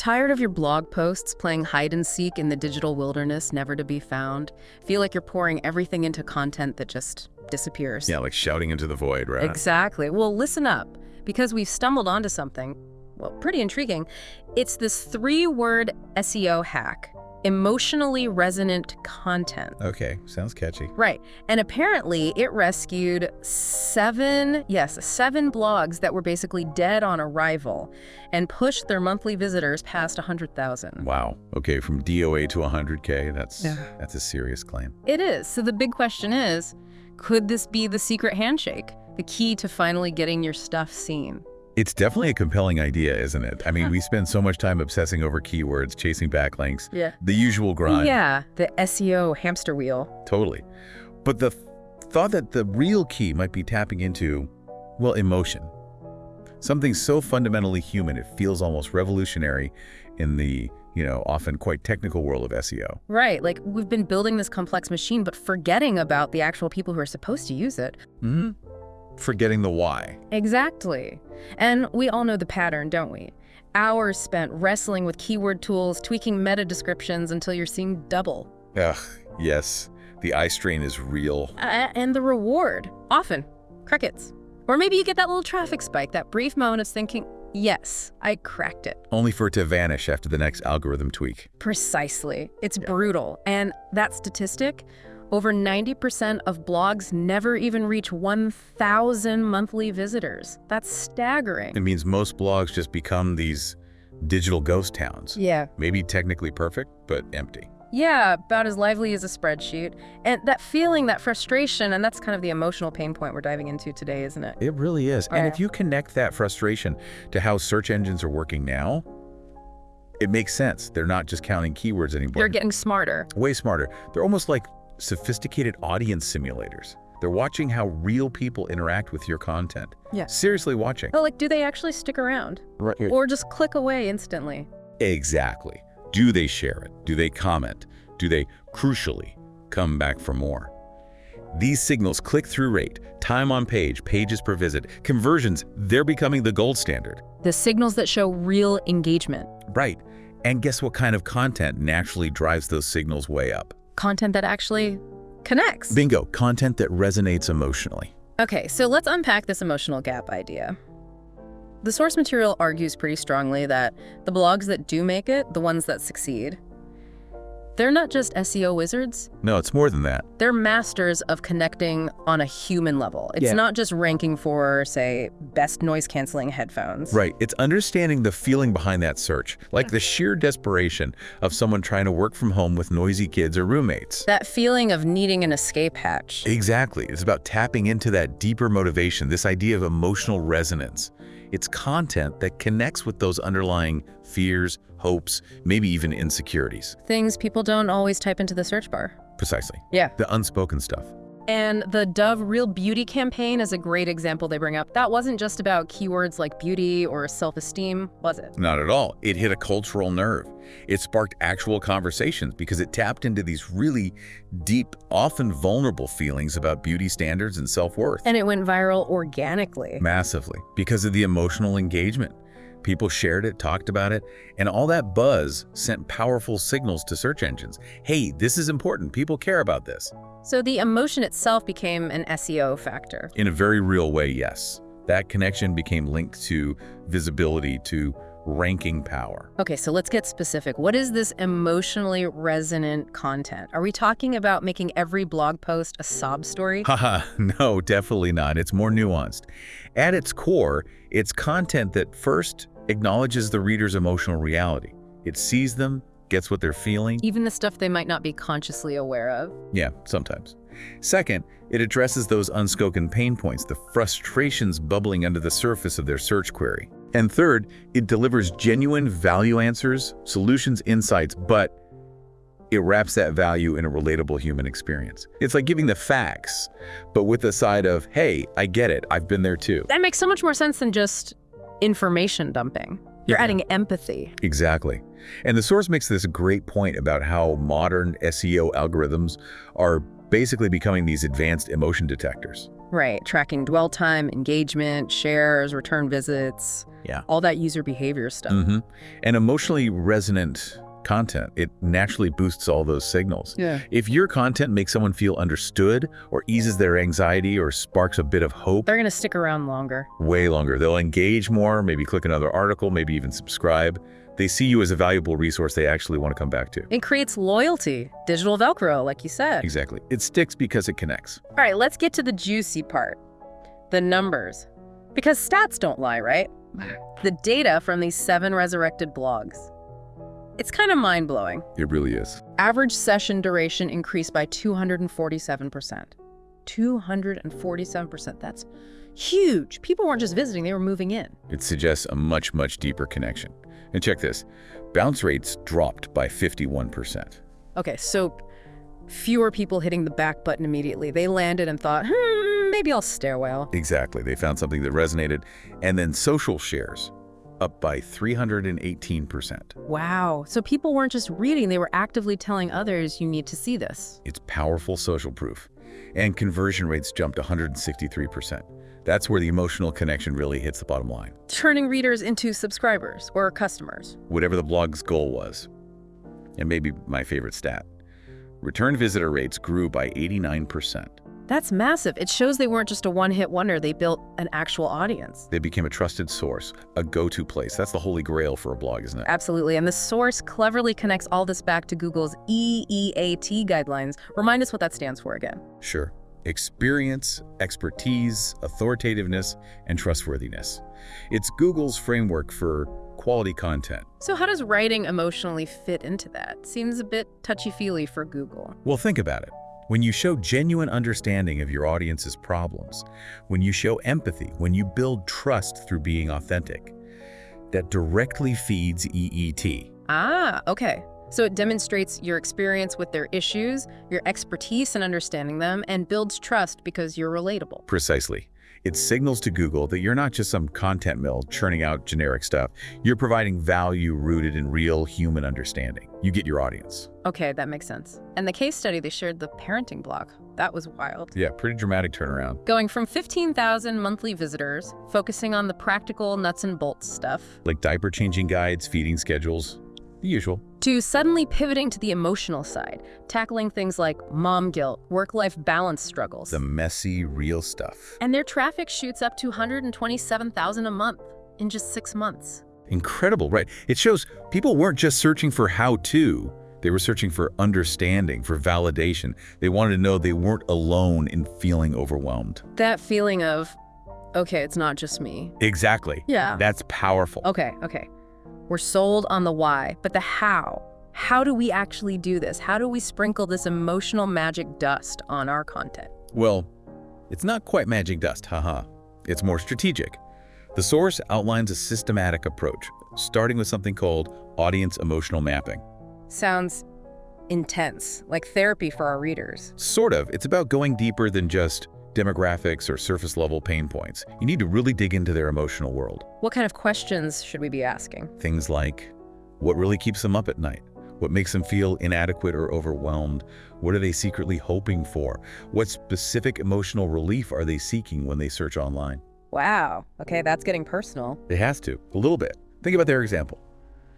Tired of your blog posts playing hide and seek in the digital wilderness, never to be found? Feel like you're pouring everything into content that just disappears? Yeah, like shouting into the void, right? Exactly. Well, listen up, because we've stumbled onto something, well, pretty intriguing. It's this 3-word SEO hack: emotionally resonant content. Okay, sounds catchy. Right. And apparently it rescued 7 blogs that were basically dead on arrival and pushed their monthly visitors past 100,000. Wow. Okay, from DOA to 100K, that's a serious claim. It is. So the big question is, could this be the secret handshake, the key to finally getting your stuff seen? It's definitely a compelling idea, isn't it? I mean, we spend so much time obsessing over keywords, chasing backlinks, the usual grind. Yeah, the SEO hamster wheel. Totally. But the thought that the real key might be tapping into, well, emotion. Something so fundamentally human, it feels almost revolutionary in the, often quite technical world of SEO. Right, like we've been building this complex machine, but forgetting about the actual people who are supposed to use it. Mm-hmm. Forgetting the why. Exactly. And we all know the pattern, don't we? Hours spent wrestling with keyword tools, tweaking meta descriptions until you're seeing double. Ugh, yes. The eye strain is real. And the reward, often, crickets. Or maybe you get that little traffic spike, that brief moment of thinking, yes, I cracked it. Only for it to vanish after the next algorithm tweak. Precisely. It's brutal. And that statistic, over 90% of blogs never even reach 1,000 monthly visitors. That's staggering. It means most blogs just become these digital ghost towns. Yeah. Maybe technically perfect, but empty. Yeah, about as lively as a spreadsheet. And that feeling, that frustration, and that's kind of the emotional pain point we're diving into today, isn't it? It really is. Yeah. And if you connect that frustration to how search engines are working now, it makes sense. They're not just counting keywords anymore. They're getting smarter. Way smarter. They're almost like sophisticated audience simulators. They're watching how real people interact with your content. Yeah. Seriously watching. Oh, like, do they actually stick around? Right here. Or just click away instantly? Exactly. Do they share it? Do they comment? Do they, crucially, come back for more? These signals, click-through rate, time on page, pages per visit, conversions, they're becoming the gold standard. The signals that show real engagement. Right. And guess what kind of content naturally drives those signals way up? Content that actually connects. Bingo. Content that resonates emotionally. Okay, so let's unpack this emotional gap idea. The source material argues pretty strongly that the blogs that do make it, the ones that succeed, they're not just SEO wizards. No, it's more than that. They're masters of connecting on a human level. It's not just ranking for, say, best noise-canceling headphones. Right. It's understanding the feeling behind that search, like the sheer desperation of someone trying to work from home with noisy kids or roommates. That feeling of needing an escape hatch. Exactly. It's about tapping into that deeper motivation, this idea of emotional resonance. It's content that connects with those underlying fears, hopes, maybe even insecurities. Things people don't always type into the search bar. Precisely. Yeah. The unspoken stuff. And the Dove Real Beauty campaign is a great example they bring up. That wasn't just about keywords like beauty or self-esteem, was it? Not at all. It hit a cultural nerve. It sparked actual conversations because it tapped into these really deep, often vulnerable feelings about beauty standards and self-worth. And it went viral organically. Massively, because of the emotional engagement. People shared it, talked about it, and all that buzz sent powerful signals to search engines. Hey, this is important. People care about this. So the emotion itself became an SEO factor. In a very real way, yes. That connection became linked to visibility, to ranking power. Okay, so let's get specific. What is this emotionally resonant content? Are we talking about making every blog post a sob story? Haha, no, definitely not. It's more nuanced. At its core, it's content that first acknowledges the reader's emotional reality. It sees them, gets what they're feeling. Even the stuff they might not be consciously aware of. Yeah, sometimes. Second, it addresses those unspoken pain points, the frustrations bubbling under the surface of their search query. And third, it delivers genuine value answers, solutions, insights, but it wraps that value in a relatable human experience. It's like giving the facts, but with the side of, hey, I get it, I've been there too. That makes so much more sense than just information dumping. You're adding empathy. Exactly. And the source makes this great point about how modern SEO algorithms are basically becoming these advanced emotion detectors. Right, tracking dwell time, engagement, shares, return visits, Yeah. all that user behavior stuff. And emotionally resonant content, it naturally boosts all those signals. Yeah. If your content makes someone feel understood or eases their anxiety or sparks a bit of hope, They're going to stick around longer. way longer. They'll engage more, maybe click another article, maybe even subscribe. They see you as a valuable resource they actually want to come back to. It creates loyalty, digital Velcro, like you said. Exactly. It sticks because it connects. All right, let's get to the juicy part, the numbers. Because stats don't lie, right? The data from these 7 resurrected blogs. It's kind of mind-blowing. It really is. Average session duration increased by 247%. 247%. That's huge. People weren't just visiting, they were moving in. It suggests a much, much deeper connection. And check this. Bounce rates dropped by 51%. Okay, so fewer people hitting the back button immediately. They landed and thought, maybe I'll stay a while. Exactly. They found something that resonated. And then social shares up by 318%. Wow. So people weren't just reading, they were actively telling others, you need to see this. It's powerful social proof. And conversion rates jumped 163%. That's where the emotional connection really hits the bottom line. Turning readers into subscribers or customers. Whatever the blog's goal was. And maybe my favorite stat. Return visitor rates grew by 89%. That's massive. It shows they weren't just a one-hit wonder, they built an actual audience. They became a trusted source, a go-to place. That's the holy grail for a blog, isn't it? Absolutely. And the source cleverly connects all this back to Google's EEAT guidelines. Remind us what that stands for again. Sure. Experience, expertise, authoritativeness, and trustworthiness. It's Google's framework for quality content. So how does writing emotionally fit into that? Seems a bit touchy-feely for Google. Well, think about it. When you show genuine understanding of your audience's problems, when you show empathy, when you build trust through being authentic, that directly feeds EET. Ah, okay. So it demonstrates your experience with their issues, your expertise in understanding them, and builds trust because you're relatable. Precisely. It signals to Google that you're not just some content mill churning out generic stuff. You're providing value rooted in real human understanding. You get your audience. Okay, that makes sense. And the case study, they shared the parenting blog. That was wild. Yeah, pretty dramatic turnaround. Going from 15,000 monthly visitors, focusing on the practical nuts and bolts stuff, Like diaper changing guides, feeding schedules, the usual. to suddenly pivoting to the emotional side, tackling things like mom guilt, work-life balance struggles. The messy, real stuff. And their traffic shoots up to 127,000 a month in just 6 months. Incredible, right? It shows people weren't just searching for how-to. They were searching for understanding, for validation. They wanted to know they weren't alone in feeling overwhelmed. That feeling of, okay, it's not just me. Exactly. Yeah. That's powerful. Okay. We're sold on the why, but the how. How do we actually do this? How do we sprinkle this emotional magic dust on our content? Well, it's not quite magic dust, haha. It's more strategic. The source outlines a systematic approach, starting with something called audience emotional mapping. Sounds intense, like therapy for our readers. Sort of. It's about going deeper than just demographics or surface-level pain points. You need to really dig into their emotional world. What kind of questions should we be asking? Things like, what really keeps them up at night? What makes them feel inadequate or overwhelmed? What are they secretly hoping for? What specific emotional relief are they seeking when they search online? Wow. Okay, that's getting personal. It has to, a little bit. Think about their example.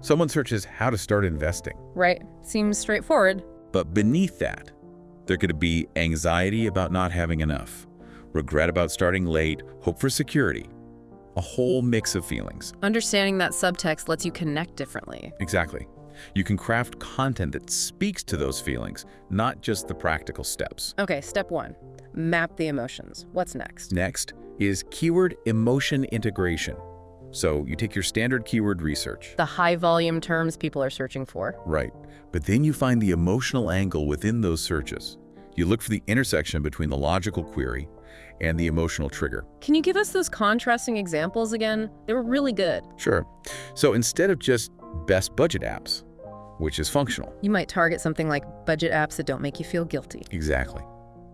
Someone searches how to start investing. Right. Seems straightforward. But beneath that, there could be anxiety about not having enough, regret about starting late, hope for security, a whole mix of feelings. Understanding that subtext lets you connect differently. Exactly. You can craft content that speaks to those feelings, not just the practical steps. Okay, step 1. Map the emotions. What's next? Next is keyword emotion integration. So you take your standard keyword research. The high-volume terms people are searching for. Right. But then you find the emotional angle within those searches. You look for the intersection between the logical query and the emotional trigger. Can you give us those contrasting examples again? They were really good. Sure. So instead of just best budget apps, which is functional. You might target something like budget apps that don't make you feel guilty. Exactly.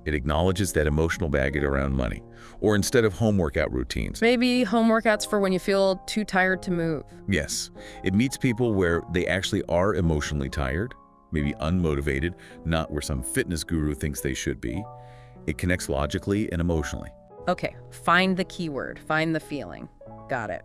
It acknowledges that emotional baggage around money. Or instead of home workout routines. Maybe home workouts for when you feel too tired to move. Yes. It meets people where they actually are emotionally tired, maybe unmotivated, not where some fitness guru thinks they should be. It connects logically and emotionally. Okay, find the keyword, find the feeling. Got it.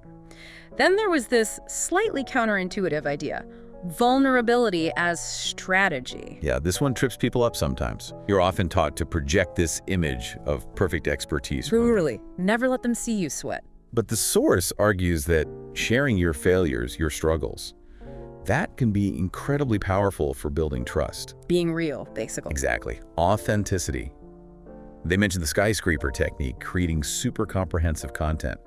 Then there was this slightly counterintuitive idea, vulnerability as strategy. Yeah, this one trips people up sometimes. You're often taught to project this image of perfect expertise. Brutally, never let them see you sweat. But the source argues that sharing your failures, your struggles, that can be incredibly powerful for building trust. Being real, basically. Exactly. Authenticity. They mentioned the skyscraper technique, creating super comprehensive content.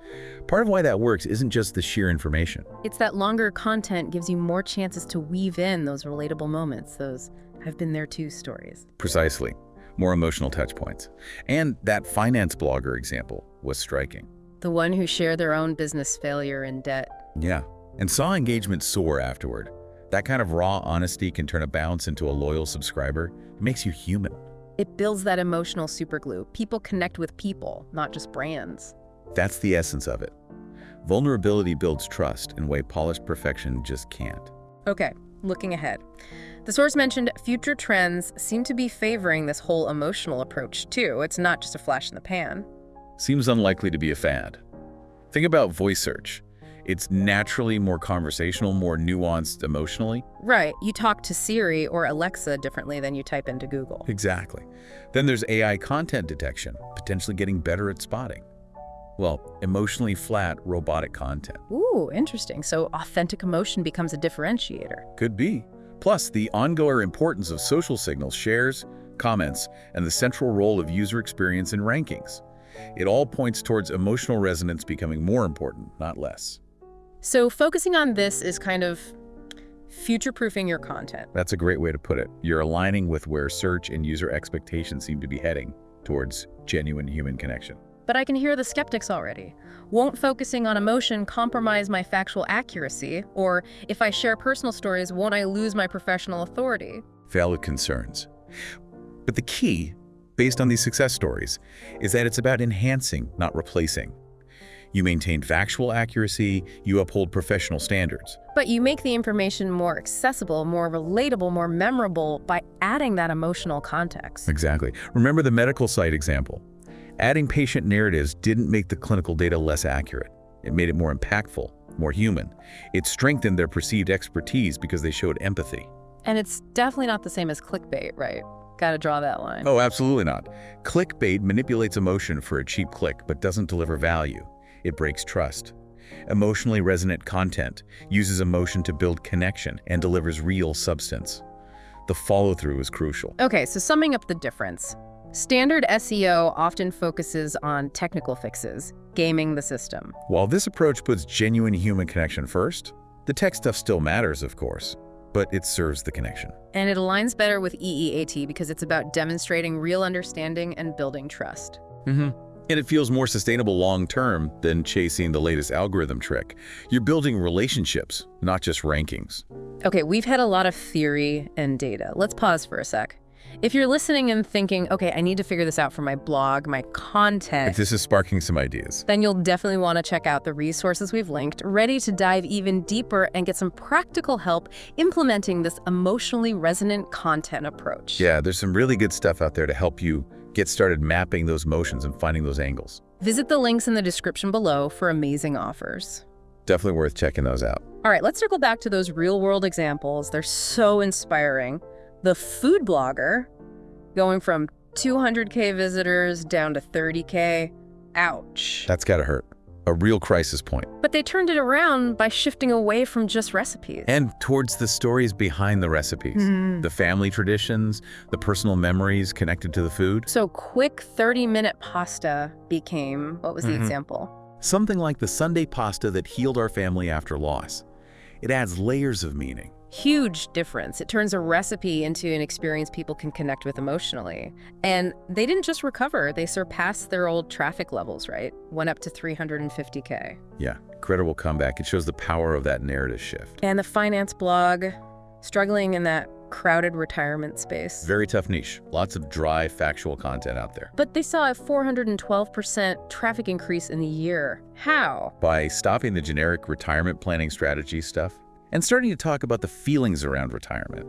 Part of why that works isn't just the sheer information. It's that longer content gives you more chances to weave in those relatable moments, those I've been there too stories. Precisely. More emotional touch points. And that finance blogger example was striking. The one who shared their own business failure and debt. Yeah. And saw engagement soar afterward. That kind of raw honesty can turn a bounce into a loyal subscriber. It makes you human. It builds that emotional superglue. People connect with people, not just brands. That's the essence of it. Vulnerability builds trust in a way polished perfection just can't. Okay, looking ahead. The source mentioned future trends seem to be favoring this whole emotional approach too. It's not just a flash in the pan. Seems unlikely to be a fad. Think about voice search. It's naturally more conversational, more nuanced emotionally. Right, you talk to Siri or Alexa differently than you type into Google. Exactly. Then there's AI content detection, potentially getting better at spotting. Well, emotionally flat, robotic content. Ooh, interesting. So authentic emotion becomes a differentiator. Could be. Plus, the ongoing importance of social signals, shares, comments, and the central role of user experience in rankings. It all points towards emotional resonance becoming more important, not less. So focusing on this is kind of future-proofing your content. That's a great way to put it. You're aligning with where search and user expectations seem to be heading, towards genuine human connection. But I can hear the skeptics already. Won't focusing on emotion compromise my factual accuracy? Or if I share personal stories, won't I lose my professional authority? Valid concerns. But the key, based on these success stories, is that it's about enhancing, not replacing. You maintain factual accuracy, you uphold professional standards. But you make the information more accessible, more relatable, more memorable by adding that emotional context. Exactly. Remember the medical site example. Adding patient narratives didn't make the clinical data less accurate. It made it more impactful, more human. It strengthened their perceived expertise because they showed empathy. And it's definitely not the same as clickbait, right? Gotta draw that line. Oh, absolutely not. Clickbait manipulates emotion for a cheap click, but doesn't deliver value. It breaks trust. Emotionally resonant content uses emotion to build connection and delivers real substance. The follow-through is crucial. Okay, so summing up the difference. Standard SEO often focuses on technical fixes, gaming the system. While this approach puts genuine human connection first, the tech stuff still matters, of course, but it serves the connection. And it aligns better with EEAT because it's about demonstrating real understanding and building trust. And it feels more sustainable long-term than chasing the latest algorithm trick. You're building relationships, not just rankings. Okay, we've had a lot of theory and data. Let's pause for a sec. If you're listening and thinking, okay, I need to figure this out for my blog, my content, If this is sparking some ideas. then you'll definitely want to check out the resources we've linked, ready to dive even deeper and get some practical help implementing this emotionally resonant content approach. Yeah, there's some really good stuff out there to help you get started mapping those motions and finding those angles. Visit the links in the description below for amazing offers. Definitely worth checking those out. All right, let's circle back to those real-world examples. They're so inspiring. The food blogger going from 200K visitors down to 30K. Ouch. That's gotta hurt. A real crisis point. But they turned it around by shifting away from just recipes. And towards the stories behind the recipes. The family traditions, the personal memories connected to the food. So quick 30-minute pasta became, what was the example? Something like the Sunday pasta that healed our family after loss. It adds layers of meaning. Huge difference. It turns a recipe into an experience people can connect with emotionally. And they didn't just recover, they surpassed their old traffic levels, right? Went up to 350K. Yeah, incredible comeback. It shows the power of that narrative shift. And the finance blog, struggling in that crowded retirement space. Very tough niche. Lots of dry, factual content out there. But they saw a 412% traffic increase in a year. How? By stopping the generic retirement planning strategy stuff and starting to talk about the feelings around retirement.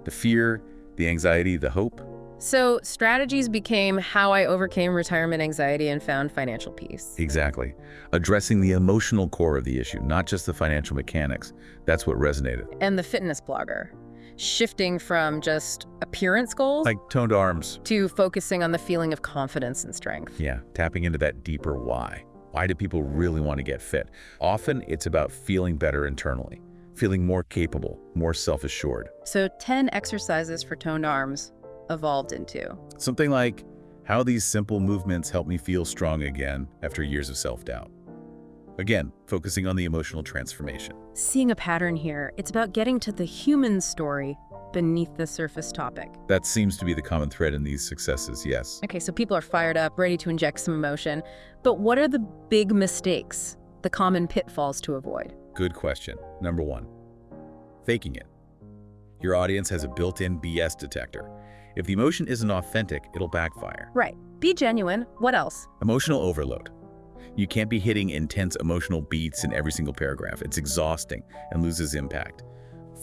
The fear, the anxiety, the hope. So strategies became how I overcame retirement anxiety and found financial peace. Exactly. Addressing the emotional core of the issue, not just the financial mechanics. That's what resonated. And the fitness blogger, shifting from just appearance goals Like toned arms. to focusing on the feeling of confidence and strength. Yeah, tapping into that deeper why. Why do people really want to get fit? Often it's about feeling better internally, feeling more capable, more self-assured. So 10 exercises for toned arms evolved into Something like, how these simple movements help me feel strong again after years of self-doubt. Again, focusing on the emotional transformation. seeing a pattern here. It's about getting to the human story beneath the surface topic. That seems to be the common thread in these successes, yes. Okay, so people are fired up, ready to inject some emotion. But what are the big mistakes, the common pitfalls to avoid? Good question. Number 1, faking it. Your audience has a built-in BS detector. If the emotion isn't authentic, it'll backfire. Right. Be genuine. What else? Emotional overload. You can't be hitting intense emotional beats in every single paragraph. It's exhausting and loses impact.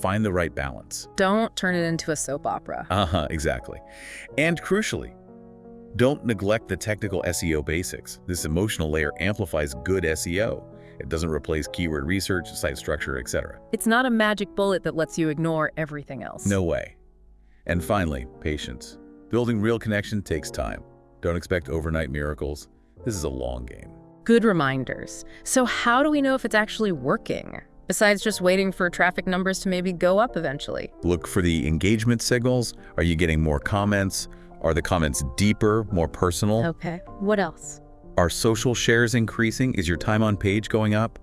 Find the right balance. Don't turn it into a soap opera. Exactly. And crucially, don't neglect the technical SEO basics. This emotional layer amplifies good SEO. It doesn't replace keyword research, site structure, etc. It's not a magic bullet that lets you ignore everything else. No way. And finally, patience. Building real connection takes time. Don't expect overnight miracles. This is a long game. Good reminders. So how do we know if it's actually working? Besides just waiting for traffic numbers to maybe go up eventually. Look for the engagement signals. Are you getting more comments? Are the comments deeper, more personal? Okay, what else? Are social shares increasing? Is your time on page going up?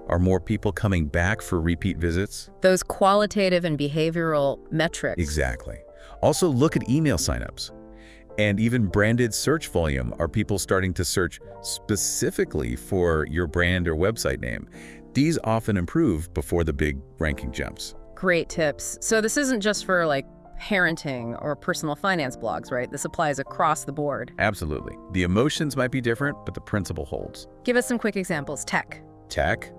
Are more people coming back for repeat visits? Those qualitative and behavioral metrics. Exactly. Also look at email signups and even branded search volume. Are people starting to search specifically for your brand or website name? These often improve before the big ranking jumps. Great tips. So this isn't just for like parenting or personal finance blogs, right? This applies across the board. Absolutely. The emotions might be different, but the principle holds. Give us some quick examples. Tech. Tech,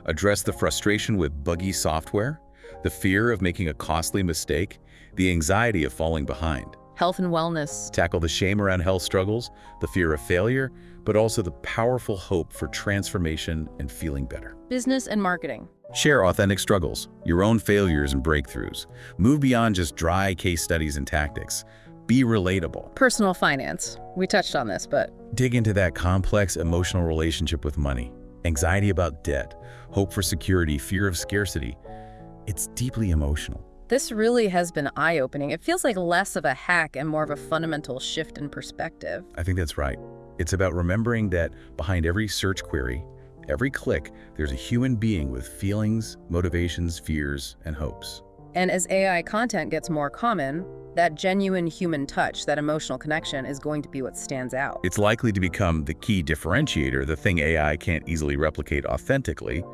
address the frustration with buggy software, the fear of making a costly mistake, the anxiety of falling behind. Health and wellness. Tackle the shame around health struggles, the fear of failure, but also the powerful hope for transformation and feeling better. Business and marketing. Share authentic struggles, your own failures and breakthroughs. Move beyond just dry case studies and tactics. Be relatable. Personal finance. We touched on this, but Dig into that complex emotional relationship with money. Anxiety about debt, hope for security, fear of scarcity. It's deeply emotional. this really has been eye-opening. It feels like less of a hack and more of a fundamental shift in perspective. I think that's right. It's about remembering that behind every search query, every click, there's a human being with feelings, motivations, fears, and hopes. And as AI content gets more common, that genuine human touch, that emotional connection, is going to be what stands out. It's likely to become the key differentiator, the thing AI can't easily replicate authentically.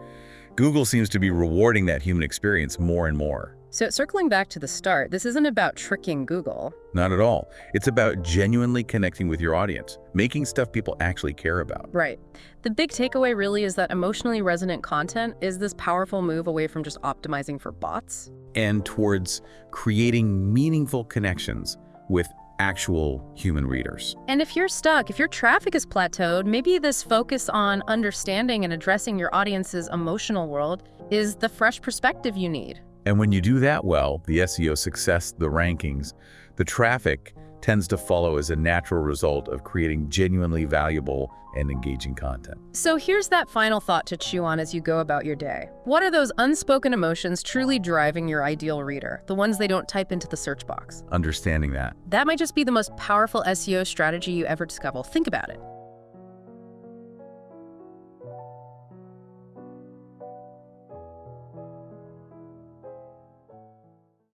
Google seems to be rewarding that human experience more and more. So circling back to the start, this isn't about tricking Google. Not at all. It's about genuinely connecting with your audience, making stuff people actually care about. Right. The big takeaway really is that emotionally resonant content is this powerful move away from just optimizing for bots. And towards creating meaningful connections with actual human readers. And if you're stuck, if your traffic is plateaued, maybe this focus on understanding and addressing your audience's emotional world is the fresh perspective you need. And when you do that well, the SEO success, the rankings, the traffic tends to follow as a natural result of creating genuinely valuable and engaging content. So here's that final thought to chew on as you go about your day. What are those unspoken emotions truly driving your ideal reader? The ones they don't type into the search box. Understanding that. That might just be the most powerful SEO strategy you ever discover. Think about it.